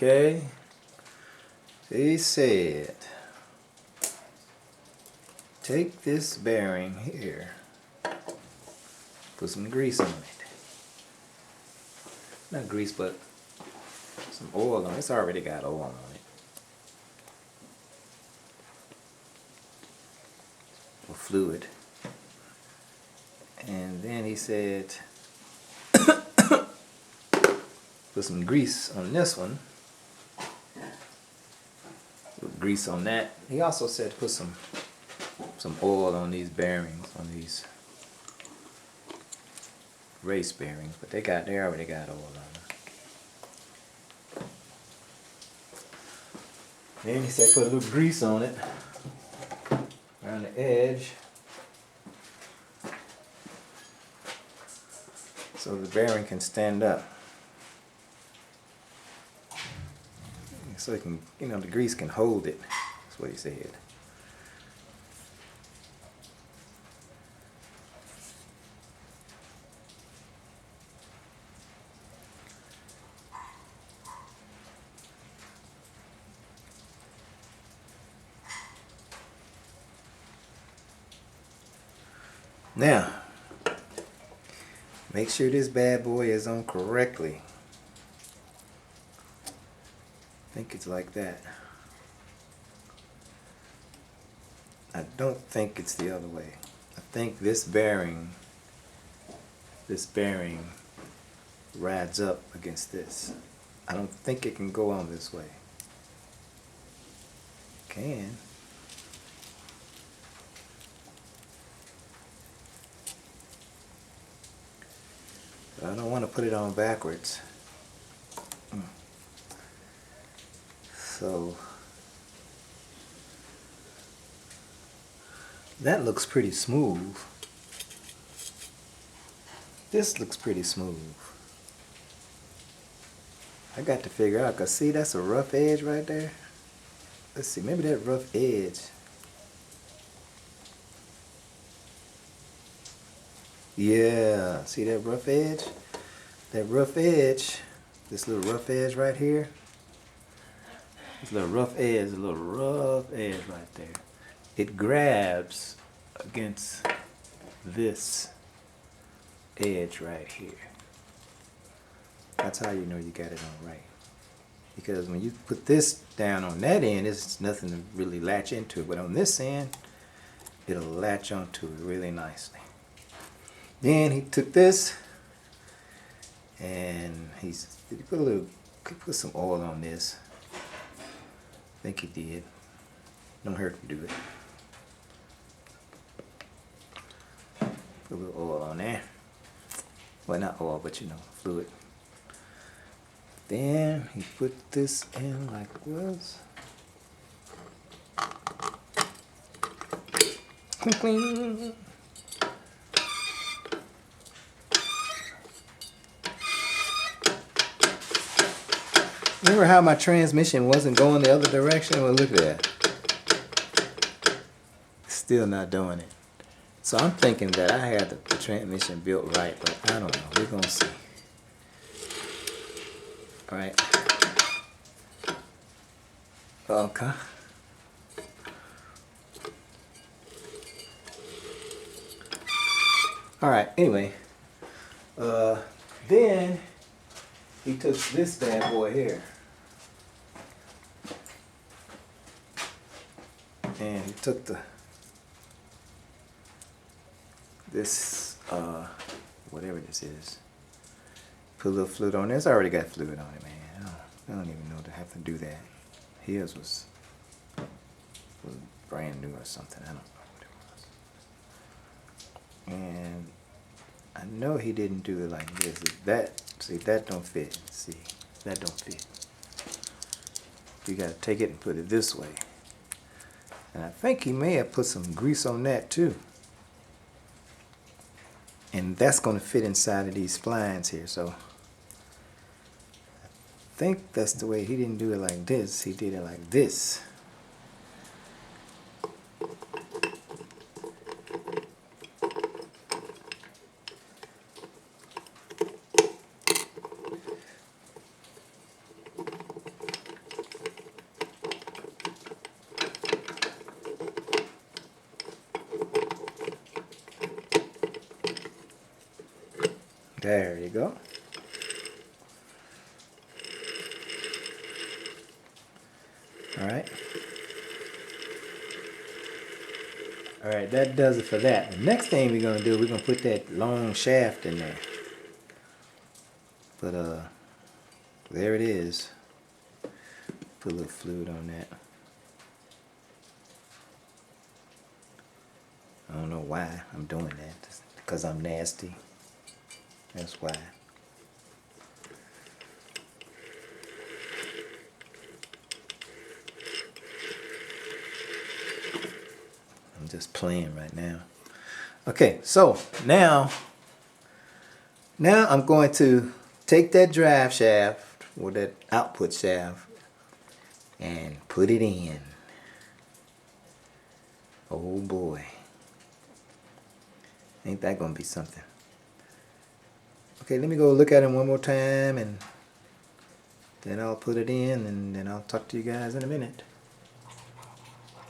Okay. He said, take this bearing here, put some grease on it. Not grease, but some oil on it. It's already got oil on it. Or fluid. And then he said, put some grease on this one. Put grease on that. He also said put some oil on these bearings, on these race bearings, but they already got oil on them. Then he said put a little grease on it around the edge, so the bearing can stand up. So it can, the grease can hold it. That's what he said. Now, make sure this bad boy is on correctly. I think it's like that. I don't think it's the other way. I think this bearing rides up against this. I don't think it can go on this way. It can. I don't want to put it on backwards. So that looks pretty smooth. This looks pretty smooth. I got to figure out, cause see, that's a rough edge right there. Let's see, maybe that rough edge. Yeah, see that rough edge? That rough edge, this little rough edge right here. This little rough edge, a little rough edge right there. It grabs against this edge right here. That's how you know you got it on right. Because when you put this down on that end, it's nothing to really latch into. But on this end, it'll latch onto it really nicely. Then he took this and he put some oil on this. I think he did. Don't hurt to do it. Put a little oil on there. Well, not oil, but fluid. Then he put this in like this. Cling. Remember how my transmission wasn't going the other direction? Well, look at that. Still not doing it. So I'm thinking that I had the transmission built right, but I don't know. We're going to see. All right. Okay. All right. Anyway. Then he took this bad boy here. And he took this whatever this is, put a little fluid on it. It's already got fluid on it, man. I don't even know to have to do that. His was brand new or something. I don't know what it was. And I know he didn't do it like this. That don't fit. See, that don't fit. You gotta take it and put it this way. And I think he may have put some grease on that too. And that's going to fit inside of these splines here. So I think that's the way. He didn't do it like this. He did it like this. There you go. Alright. Alright, that does it for that. The next thing we're going to do, we're going to put that long shaft in there. But, there it is. Put a little fluid on that. I don't know why I'm doing that. Just because I'm nasty. That's why. I'm just playing right now. Okay, so now I'm going to take that drive shaft or that output shaft and put it in. Oh boy. Ain't that gonna be something? Okay, let me go look at it one more time and then I'll put it in and then I'll talk to you guys in a minute.